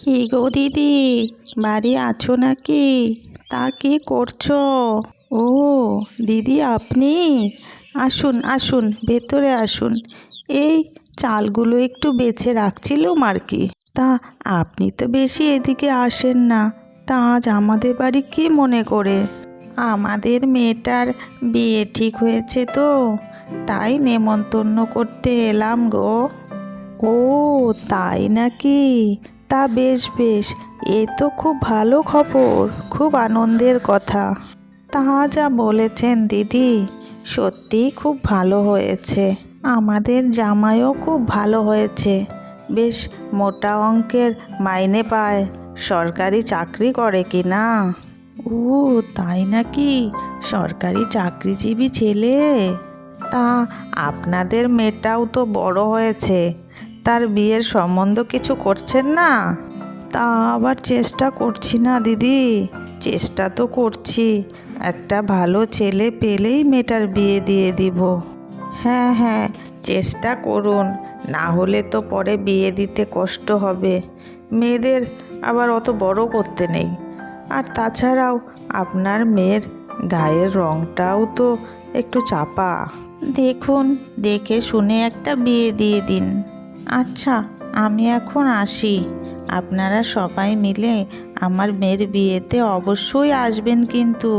কি গো দিদি, বাড়ি আছো নাকি? তা কি করছো? ও দিদি, আপনি আসুন আসুন, ভেতরে আসুন। এই চালগুলো একটু বেছে রাখছিলুম আর কি। তা আপনি তো বেশি এদিকে আসেন না, তা আজ আমাদের বাড়ি কি মনে করে? আমাদের মেয়েটার বিয়ে ঠিক হয়েছে তো, তাই নেমন্তন্ন করতে এলাম গো। ও তাই নাকি? তা বেশ বেশ, এ তো খুব ভালো খবর, খুব আনন্দের কথা। তা যা বলেছেন দিদি, সত্যিই খুব ভালো হয়েছে। আমাদের জামাইও খুব ভালো হয়েছে, বেশ মোটা অঙ্কের মাইনে পায়, সরকারি চাকরি করে কি না। ও তাই নাকি? সরকারি চাকরিজীবী ছেলে। তা আপনাদের মেয়েটাও তো বড় হয়েছে, তার বিয়ের সম্বন্ধ কিছু করছেন না? তা আবার চেষ্টা করছি না দিদি, চেষ্টা তো করছি, একটা ভালো ছেলে পেলেই মেয়েটার বিয়ে দিয়ে দিব। হ্যাঁ হ্যাঁ, চেষ্টা করুন, না হলে তো পরে বিয়ে দিতে কষ্ট হবে। মেয়েদের আবার অত বড় করতে নেই। আর তাছাড়াও আপনার মেয়ের গায়ের রঙটাও তো একটু চাপা। দেখুন, দেখে শুনে একটা বিয়ে দিয়ে দিন। আচ্ছা, আমি এখন আসি। আপনারা সবাই মিলে আমার মেয়ের বিয়েতে অবশ্যই আসবেন কিন্তু।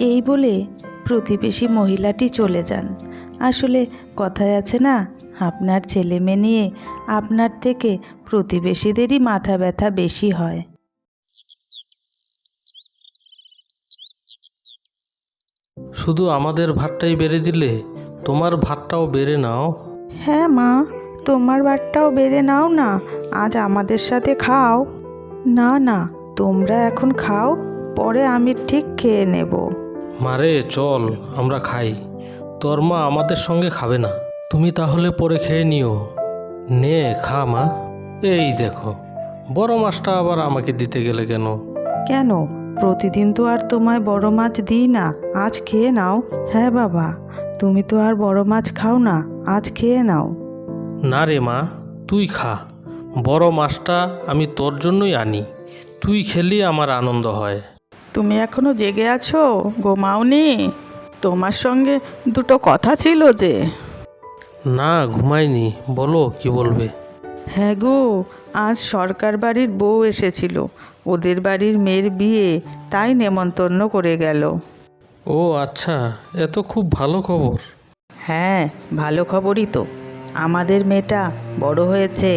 এই বলে প্রতিবেশী মহিলাটি চলে যান। আসলে কথায় আছে না, আপনার ছেলে মেয়ে নিয়ে আপনার থেকে প্রতিবেশীদেরই মাথা ব্যথা বেশি হয়। শুধু আমাদের ভাতটাই বেড়ে দিলে, তোমার ভাতটাও বেড়ে নাও। হ্যাঁ মা, তোমার ভাতটাও বেড়ে নাও না, আজ আমাদের সাথে খাও। না না, তোমরা এখন খাও, পরে আমি ঠিক খেয়ে নেব। মারে চল আমরা খাই, তোর মা আমাদের সঙ্গে খাবে না, তুমি তাহলে পরে খেয়ে নিও। নে খা মা। এই দেখো, বড় মাছটা আবার আমাকে দিতে গেলে কেন? কেন, প্রতিদিন তো আর তোমায় বড় মাছ দিই না, আজ খেয়ে নাও। হ্যাঁ বাবা, তুমি তো আর বড় মাছ খাও না, আজ খেয়ে নাও। না রে মা, তুই খা, বড় মাছটা আমি তোর জন্যই আনি, তুই খেলে আমার আনন্দ হয়। তুমি এখনো জেগে আছো, ঘুমাওনি? তোমার সঙ্গে দুটো কথা ছিল যে। না ঘুমাইনি, বলো কি বলবে। হ্যাঁ গো, আজ সরকার বাড়ির বউ এসেছিল, ওদের বাড়ির মেয়ের বিয়ে, তাই নেমন্তন্ন করে গেল। ও আচ্ছা, এ তো খুব ভালো খবর। হ্যাঁ, ভালো খবরই তো। আমাদের মেয়েটা বড় হয়েছে,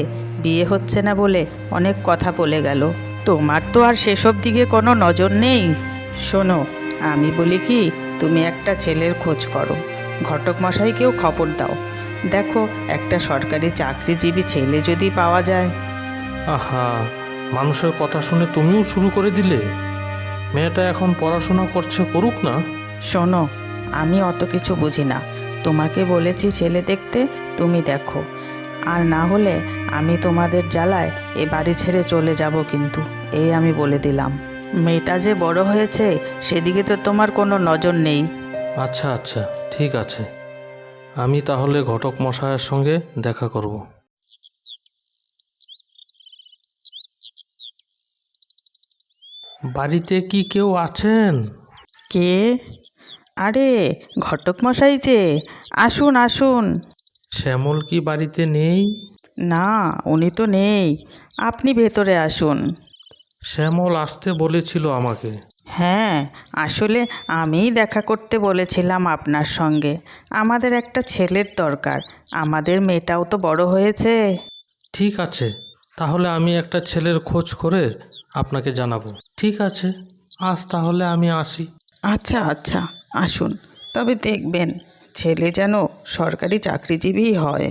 বিয়ে হচ্ছে না বলে অনেক কথা বলে গেল। তোমার তো আর সেসব দিকে কোনো নজর নেই। শোনো, আমি বলি কি, তুমি একটা ছেলের খোঁজ করো, ঘটক মশাইকেও খবর দাও। দেখো, একটা সরকারি চাকরিজীবী ছেলে যদি পাওয়া যায়। আহা, মানুষের কথা শুনে তুমিও শুরু করে দিলে। মেয়েটা এখন পড়াশোনা করছে, করুক না। শোনো, আমি অত কিছু বুঝি না, তোমাকে বলেছি ছেলে দেখতে, তুমি দেখো। আর না হলে আমি তোমাদের জ্বালায় এ বাড়ি ছেড়ে চলে যাব কিন্তু, এই আমি বলে দিলাম। মেয়েটা যে বড় হয়েছে সেদিকে তো তোমার কোনো নজর নেই। আচ্ছা আচ্ছা, ঠিক আছে, আমি তাহলে ঘটক মশাইয়ের সঙ্গে দেখা করব। বাড়িতে কি কেউ আছেন? কে? আরে, ঘটক মশাই যে, আসুন আসুন। শ্যামল কি বাড়িতে নেই? না, উনি তো নেই, আপনি ভেতরে আসুন। শ্যামল আসতে বলেছিল আমাকে। হ্যাঁ, আসলে আমিই দেখা করতে বলেছিলাম আপনার সঙ্গে। আমাদের একটা ছেলের দরকার, আমাদের মেয়েটাও তো বড় হয়েছে। ঠিক আছে, তাহলে আমি একটা ছেলের খোঁজ করে আপনাকে জানাবো। ঠিক আছে, আজ তাহলে আমি আসি। আচ্ছা আচ্ছা, আসুন, তবে দেখবেন ছেলে যেন সরকারি চাকরিজীবী হয়।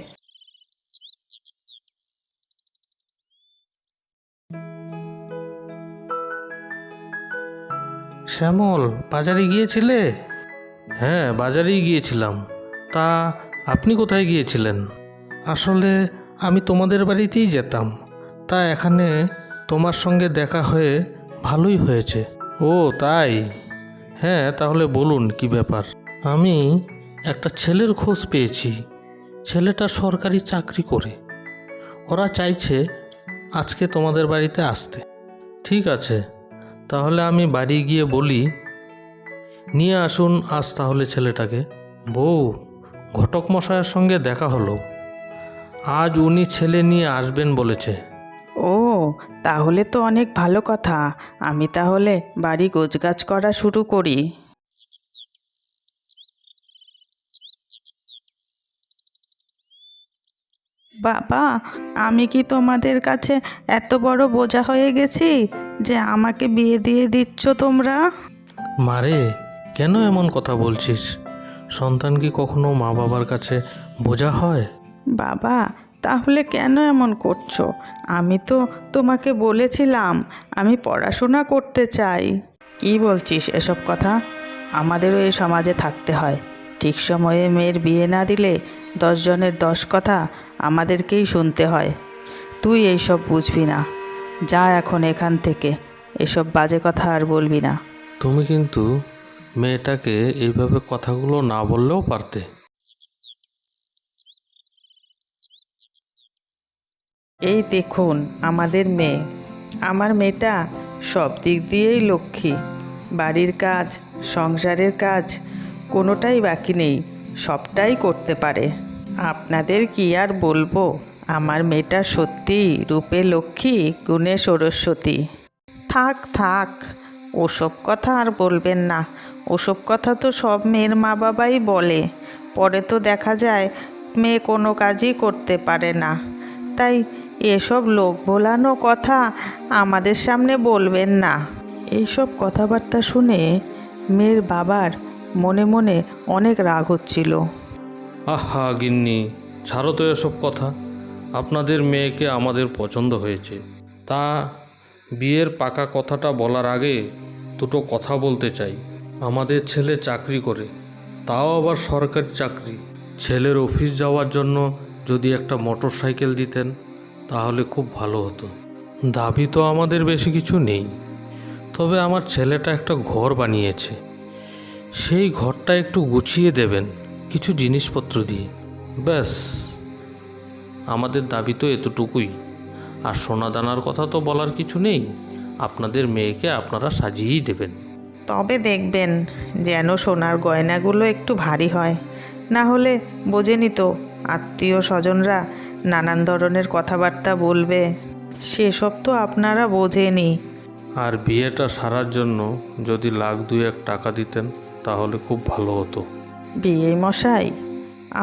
শ্যামল, বাজারে গিয়েছিলে? হ্যাঁ, বাজারেই গিয়েছিলাম। তা আপনি কোথায় গিয়েছিলেন? আসলে আমি তোমাদের বাড়িতেই যেতাম, তা এখানে তোমার সঙ্গে দেখা হয়ে ভালোই হয়েছে। ও তাই? হ্যাঁ, তাহলে বলুন কি ব্যাপার। আমি একটা ছেলের খোঁজ পেয়েছি, ছেলেটা সরকারি চাকরি করে। ওরা চাইছে আজকে তোমাদের বাড়িতে আসতে। ঠিক আছে, তাহলে আমি বাড়ি গিয়ে বলি নিয়ে আসুন আজ তাহলে ছেলেটাকে। বউ, ঘটক মশাইয়ের সঙ্গে দেখা হলো, আজ উনি ছেলে নিয়ে আসবেন বলেছে। ও, তাহলে তো অনেক ভালো কথা। আমি তাহলে বাড়ি গোছগাছ করা শুরু করি। বাবা, আমি কি তোমাদের কাছে এত বড় বোঝা হয়ে গেছি যে আমাকে বিয়ে দিয়ে দিচ্ছ তোমরা? মারে, কেন এমন কথা বলছিস? সন্তান কি কখনো মা বাবার কাছে বোঝা হয়? বাবা, তাহলে কেন এমন করছো? আমি তো তোমাকে বলেছিলাম আমি পড়াশোনা করতে চাই। কি বলছিস এসব কথা? আমাদেরও এই সমাজে থাকতে হয়। ঠিক সময়ে মেয়ের বিয়ে না দিলে 10 জনের 10 কথা আমাদেরকেই শুনতে হয়। তুই এইসব বুঝবি না। যা এখন এখান থেকে, এসব বাজে কথা আর বলবি না। তুমি কিন্তু মেয়েটাকে এইভাবে কথাগুলো না বললেও পারতে। এই দেখুন আমাদের মেয়ে। আমার মেয়েটা সব দিক দিয়েই লক্ষ্মী। বাড়ির কাজ, সংসারের কাজ কোনোটাই বাকি নেই, সবটাই করতে পারে। আপনাদের কি আর বলবো, আমার মেয়েটা সত্যি রূপে লক্ষ্মী, গুণে সরস্বতী। থাক থাক, ওসব কথা আর বলবেন না। ওসব কথা তো সব মেয়ের মা বাবাই বলে। পরে তো দেখা যায় মেয়ে কোনো কাজই করতে পারে না। তাই এসব লোক ভোলানো কথা আমাদের সামনে বলবেন না। এইসব কথাবার্তা শুনে মেয়ের বাবার মনে মনে অনেক রাগ হচ্ছিল। আহা গিন্নি, ছাড়ো তো এসব কথা। আপনাদের মেয়েকে আমাদের পছন্দ হয়েছে। তা বিয়ের পাকা কথাটা বলার আগে দুটো কথা বলতে চাই। আমাদের ছেলে চাকরি করে, তাও আবার সরকারি চাকরি। ছেলের অফিস যাওয়ার জন্য যদি একটা মোটর সাইকেল দিতেন তাহলে খুব ভালো হতো। দাবি তো আমাদের বেশি কিছু নেই, তবে আমার ছেলেটা একটা ঘর বানিয়েছে, সেই ঘরটা একটু গুছিয়ে দেবেন কিছু জিনিসপত্র দিয়ে। ব্যাস, আমাদের দাবি তো এতটুকুই। আর সোনা দানার কথা তো বলার কিছু নেই, আপনাদের মেয়েকে আপনারা সাজিয়েই দেবেন। তবে দেখবেন যেন সোনার গয়নাগুলো একটু ভারী হয়, না হলে বোঝেনি তো আত্মীয় স্বজনরা নানান ধরনের কথাবার্তা বলবে। সেসব তো আপনারা বোঝেনি। আর বিয়েটা সারার জন্য যদি লাখ দুয়েক টাকা দিতেন তাহলে খুব ভালো হতো। বিয়ে মশাই,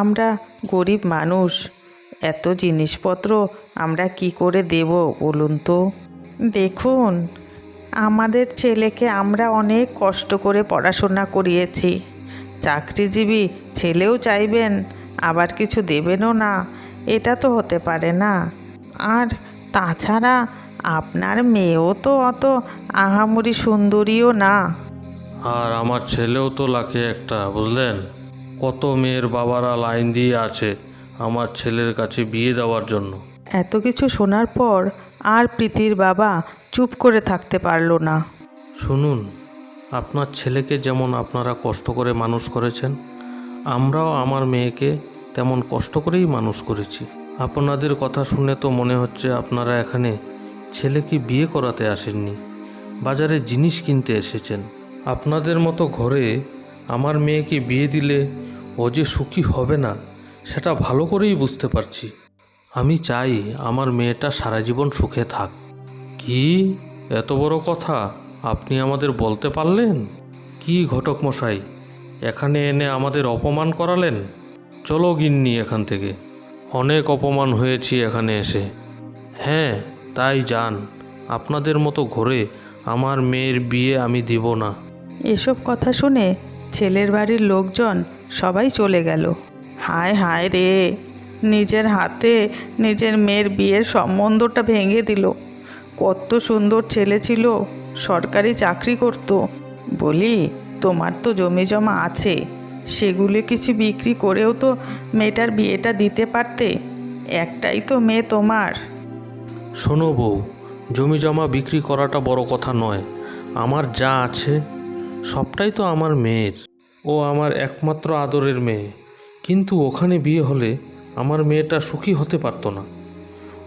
আমরা গরিব মানুষ, এত জিনিসপত্র আমরা কি করে দেব বলুন তো? দেখুন, আমাদের ছেলেকে আমরা অনেক কষ্ট করে পড়াশোনা করিয়েছি। চাকরিজীবী ছেলেও চাইবেন আবার কিছু দেবেনও না, এটা তো হতে পারে না। আর তাছাড়া আপনার মেয়েও তো অত আহামরি সুন্দরীও না। আর আমার ছেলেও তো লাখে একটা, বুঝলেন? কত মেয়ের বাবারা লাইন দিয়ে আছে আমার ছেলের কাছে বিয়ে দেওয়ার জন্য। এত কিছু শোনার পর আর প্রীতির বাবা চুপ করে থাকতে পারল না। শুনুন, আপনার ছেলেকে যেমন আপনারা কষ্ট করে মানুষ করেছেন, আমরাও আমার মেয়েকে তেমন কষ্ট করেই মানুষ করেছি। আপনাদের কথা শুনে তো মনে হচ্ছে আপনারা এখানে ছেলেকে বিয়ে করাতে আসেননি, বাজারে জিনিস কিনতে এসেছেন। আপনাদের মতো ঘরে আমার মেয়েকে বিয়ে দিলে ও যে সুখী হবে না সেটা ভালো করেই বুঝতে পারছি। আমি চাই আমার মেয়েটা সারা জীবন সুখে থাক। কি এত বড় কথা আপনি আমাদের বলতে পারলেন? কি ঘটক মশাই, এখানে এনে আমাদের অপমান করালেন? চলো গিন্নি এখান থেকে, অনেক অপমান হয়েছি এখানে এসে। হ্যাঁ, তাই যান, আপনাদের মতো ঘরে আমার মেয়ের বিয়ে আমি দিব না। এসব কথা শুনে ছেলের বাড়ির লোকজন সবাই চলে গেল। হায় হায় রে, নিজের হাতে নিজের মেয়ের বিয়ের সম্বন্ধটা ভেঙে দিল। কত সুন্দর ছেলে ছিল, সরকারি চাকরি করত। বলি, তোমার তো জমি জমা আছে, সেগুলো কিছু বিক্রি করেও তো মেয়েটার বিয়েটা দিতে পারতে। একটাই তো মেয়ে তোমার। শোনো বউ, জমি জমা বিক্রি করাটা বড় কথা নয়। আমার যা আছে সবটাই তো আমার মেয়ের। ও আমার একমাত্র আদরের মেয়ে, কিন্তু ওখানে বিয়ে হলে আমার মেয়েটা সুখী হতে পারতো না।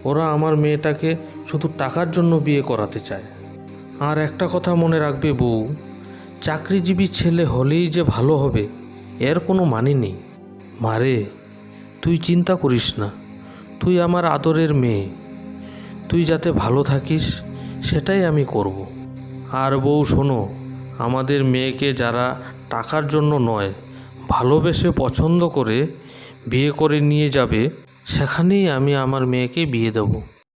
ও ওরা আমার মেয়েটাকে শুধু টাকার জন্য বিয়ে করাতে চায়। আর একটা কথা মনে রাখবে বউ, চাকরিজীবী ছেলে হলেই যে ভালো হবে এর কোনো মানে নেই। মারে, তুই চিন্তা করিস না, তুই আমার আদরের মেয়ে, তুই যাতে ভালো থাকিস সেটাই আমি করব। আর বউ শোনো, আমাদের মেয়েকে যারা টাকার জন্য নয় ভালোবেসে পছন্দ করে বিয়ে করে নিয়ে যাবে, সেখানেই আমি আমার মেয়েকে বিয়ে দেবো।